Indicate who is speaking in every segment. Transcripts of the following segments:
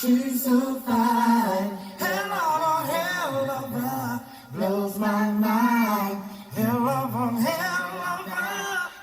Speaker 1: She's so fine. Hell of her blows my mind. Hell of her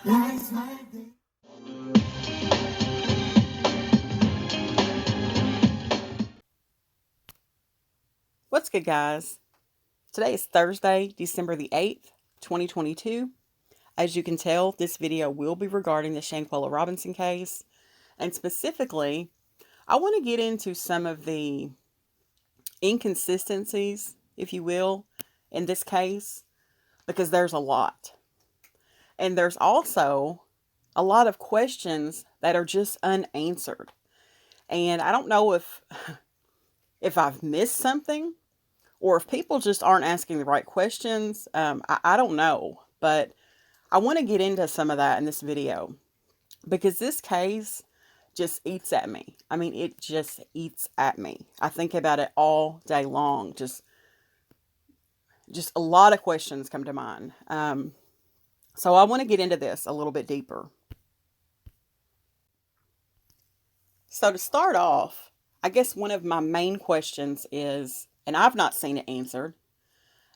Speaker 1: lights my day.
Speaker 2: What's good, guys? Today is Thursday, December the 8th, 2022. As you can tell, this video will be regarding the Shanquella Robinson case. And specifically, I want to get into some of the inconsistencies, if you will, in this case, because there's a lot. And there's also a lot of questions that are just unanswered. And I don't know if I've missed something or if people just aren't asking the right questions. I don't know, but I want to get into some of that in this video because this case just eats at me. I mean, it just eats at me. I think about it all day long. Just a lot of questions come to mind. So I want to get into this a little bit deeper. So to start off, I guess one of my main questions is, and I've not seen it answered,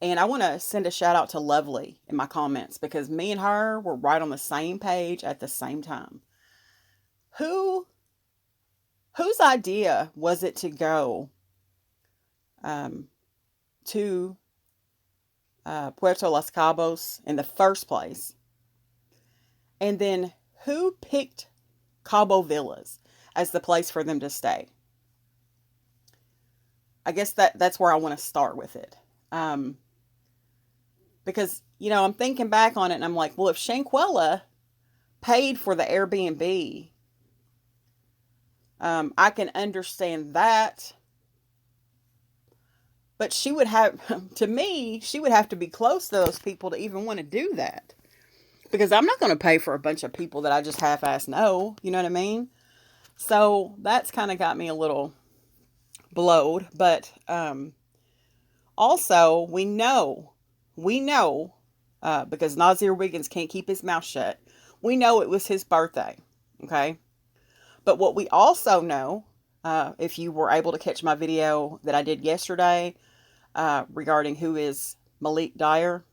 Speaker 2: and I want to send a shout out to Lovely in my comments because me and her were right on the same page at the same time. Whose idea was it to go to Puerto Los Cabos in the first place? And then who picked Cabo Villas as the place for them to stay? I guess that's where I want to start with it. Because, I'm thinking back on it and I'm like, well, if Shanquella paid for the Airbnb, I can understand that. But she would have, to me, she would have to be close to those people to even want to do that. Because I'm not going to pay for a bunch of people that I just half-ass know. You know what I mean? So that's kind of got me a little blowed. But also, we know, because Nazeer Wiggins can't keep his mouth shut, we know it was his birthday. Okay? But what we also know, if you were able to catch my video that I did yesterday regarding who is Malik Dyer,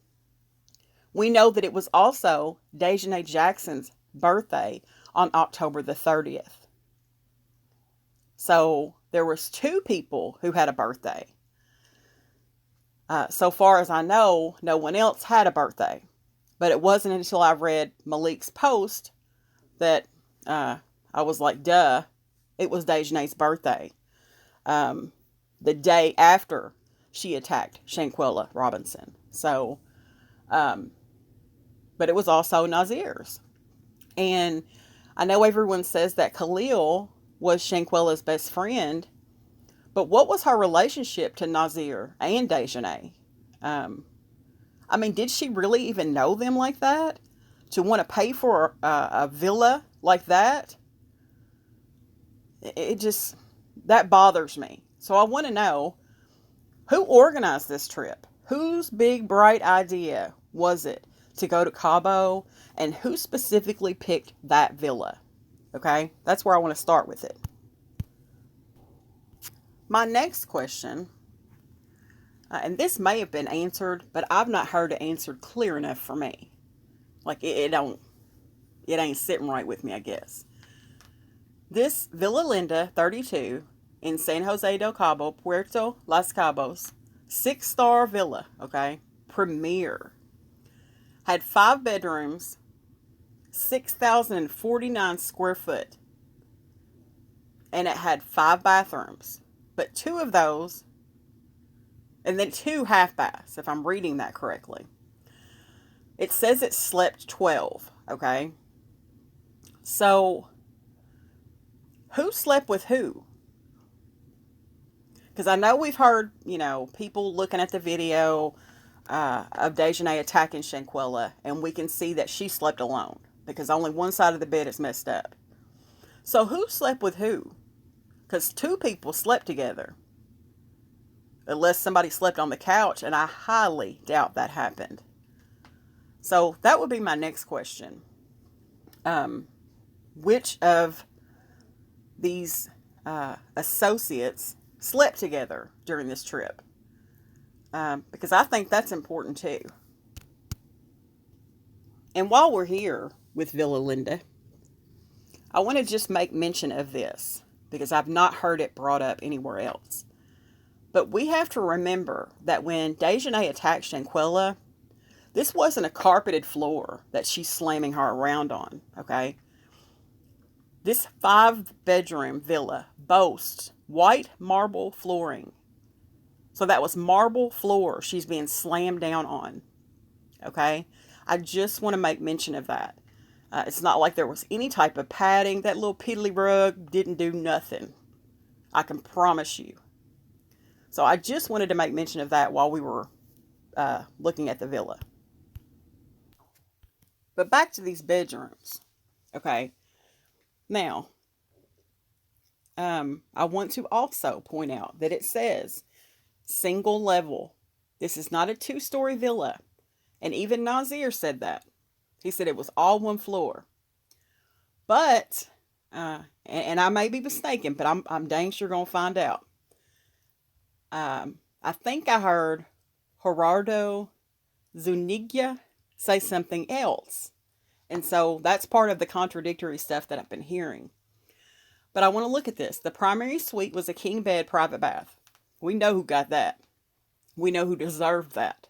Speaker 2: we know that it was also Daejhanae Jackson's birthday on October the 30th. So there was two people who had a birthday. So far as I know, no one else had a birthday. But it wasn't until I read Malik's post that I was like, duh, it was Daejhanae's birthday. The day after she attacked Shanquella Robinson. So, but it was also Nazeer's. And I know everyone says that Khalil was Shanquella's best friend, but what was her relationship to Nazeer and Daejhanae? I mean, did she really even know them like that? To want to pay for a villa like that? It just, that bothers me. So I want to know, who organized this trip? Whose big, bright idea was it to go to Cabo? And who specifically picked that villa? Okay, that's where I want to start with it. My next question, and this may have been answered, but I've not heard it answered clear enough for me. Like, it ain't sitting right with me, I guess. This Villa Linda 32 in San Jose del Cabo, Puerto Los Cabos, 6-star villa, okay, premier, had 5 bedrooms, 6,049 square foot, and it had 5 bathrooms, but 2 of those, and then 2 half baths, if I'm reading that correctly. It says it slept 12, okay? So, who slept with who? Because I know we've heard, people looking at the video of Daejhanae attacking Shanquella, and we can see that she slept alone because only one side of the bed is messed up. So who slept with who? Because 2 people slept together. Unless somebody slept on the couch, and I highly doubt that happened. So that would be my next question. Which of these associates slept together during this trip. Because I think that's important too. And while we're here with Villa Linda, I want to just make mention of this because I've not heard it brought up anywhere else. But we have to remember that when Daejhanae attacked Shanquella, this wasn't a carpeted floor that she's slamming her around on, okay? This 5-bedroom villa boasts white marble flooring. So that was marble floor she's being slammed down on, okay? I just want to make mention of that. It's not like there was any type of padding. That little piddly rug didn't do nothing. I can promise you. So I just wanted to make mention of that while we were looking at the villa. But back to these bedrooms. Okay. Now, I want to also point out that it says single level. This is not a 2-story villa. And even Nazeer said that. He said it was all one floor. But, and I may be mistaken, but I'm dang sure going to find out. I think I heard Gerardo Zuñiga say something else. And so that's part of the contradictory stuff that I've been hearing. But I want to look at this. The primary suite was a king bed private bath. We know who got that. We know who deserved that.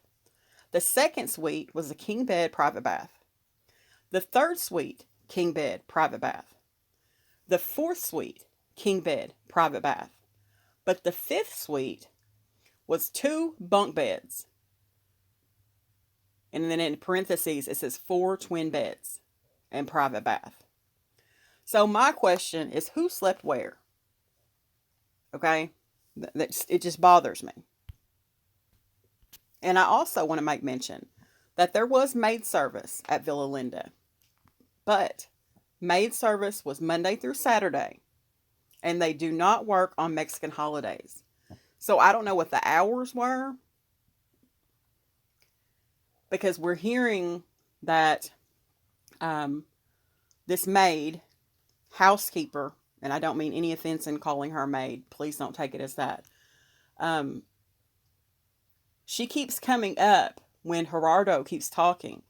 Speaker 2: The second suite was a king bed private bath. The third suite, king bed private bath. The fourth suite, king bed private bath. But the fifth suite was 2 bunk beds. And then in parentheses, it says 4 twin beds and private bath. So my question is, who slept where? Okay? It just bothers me. And I also want to make mention that there was maid service at Villa Linda. But maid service was Monday through Saturday. And they do not work on Mexican holidays. So I don't know what the hours were. Because we're hearing that this maid, housekeeper, and I don't mean any offense in calling her maid. Please don't take it as that. She keeps coming up when Gerardo keeps talking.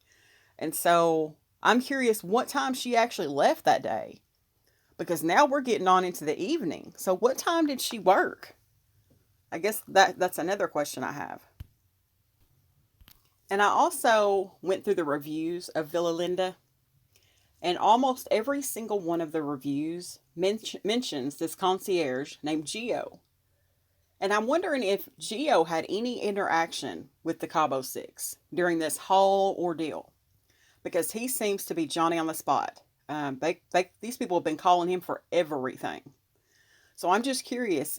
Speaker 2: And so I'm curious what time she actually left that day. Because now we're getting on into the evening. So what time did she work? I guess that's another question I have. And I also went through the reviews of Villa Linda. And almost every single one of the reviews mentions this concierge named Gio. And I'm wondering if Gio had any interaction with the Cabo Six during this whole ordeal. Because he seems to be Johnny on the spot. These people have been calling him for everything. So I'm just curious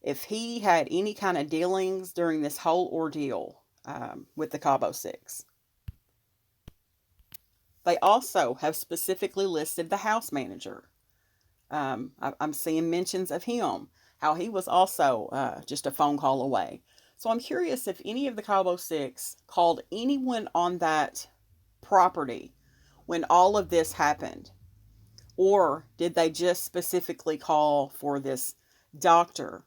Speaker 2: if he had any kind of dealings during this whole ordeal with the Cabo Six. They also have specifically listed the house manager. I'm seeing mentions of him, how he was also just a phone call away. So I'm curious if any of the Cabo Six called anyone on that property when all of this happened. Or did they just specifically call for this doctor?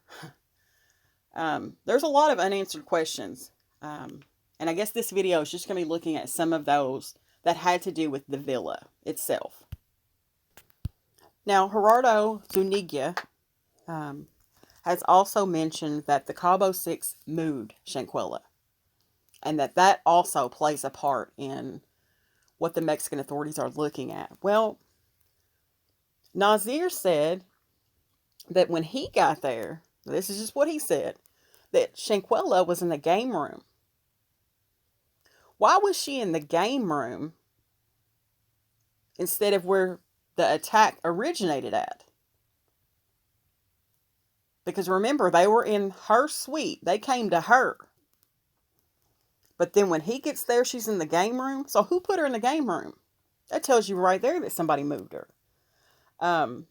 Speaker 2: There's a lot of unanswered questions. And I guess this video is just going to be looking at some of those that had to do with the villa itself. Now, Gerardo Zuñiga has also mentioned that the Cabo Six moved Shanquella. And that also plays a part in what the Mexican authorities are looking at. Well, Nazeer said that when he got there, this is just what he said, that Shanquella was in the game room. Why was she in the game room instead of where the attack originated at? Because remember, they were in her suite. They came to her. But then when he gets there, she's in the game room. So who put her in the game room? That tells you right there that somebody moved her. And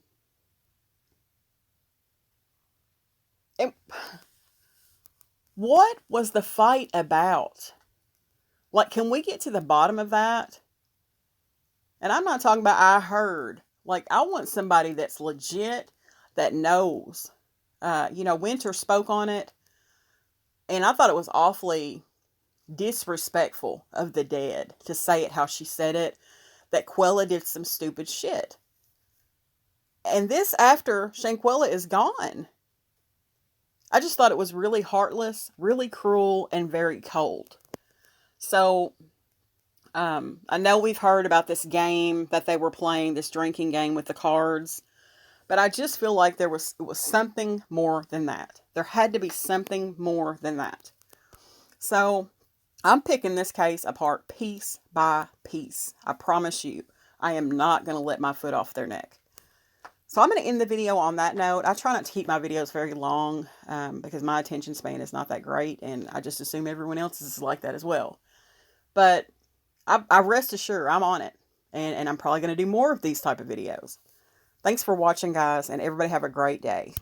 Speaker 2: what was the fight about? Like, can we get to the bottom of that? And I'm not talking about I heard Like, I want somebody that's legit, that knows. Winter spoke on it, and I thought it was awfully disrespectful of the dead to say it how she said it, that Quella did some stupid shit. And this after Shanquella is gone. I just thought it was really heartless, really cruel, and very cold. So, I know we've heard about this game that they were playing, this drinking game with the cards, but I just feel like it was something more than that. There had to be something more than that. So, I'm picking this case apart piece by piece. I promise you, I am not going to let my foot off their neck. So I'm going to end the video on that note. I try not to keep my videos very long because my attention span is not that great, and I just assume everyone else is like that as well. But I rest assured I'm on it, and I'm probably going to do more of these type of videos. Thanks for watching, guys, and everybody have a great day.